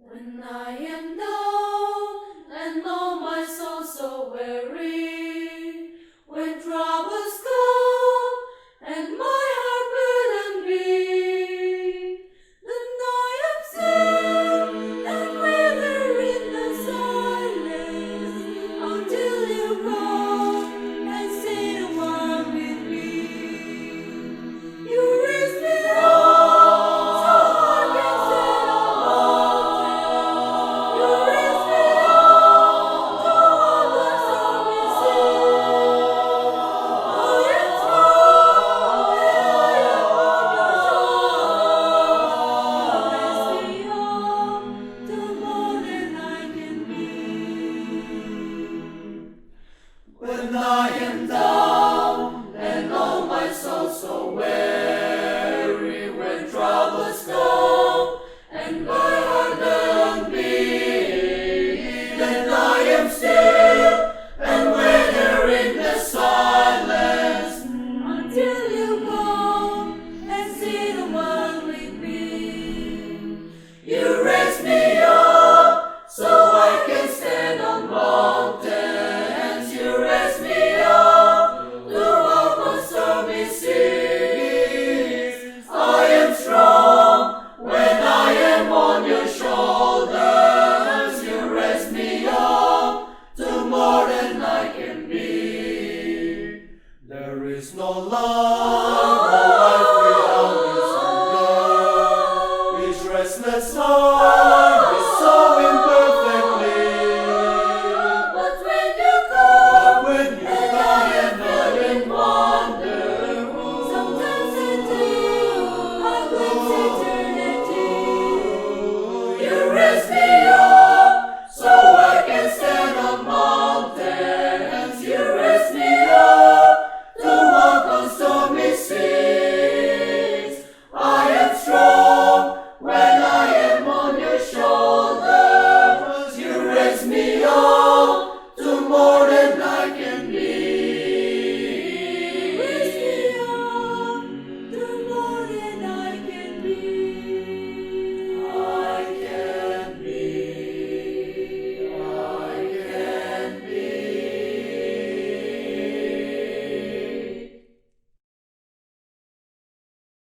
When I am down and know my soul so weary, when troubles come and my heart burden be, then I am still and wither in the silence until you come and sit a while with me. You raise me up so I can stand on. You raise me up to hold the stormy sea. I am strong and I am on your shore. You raise me up to more than I can be. When I am down and all my soul so weary, when troubles come and my heart burden be, then I am still and wither in the silence until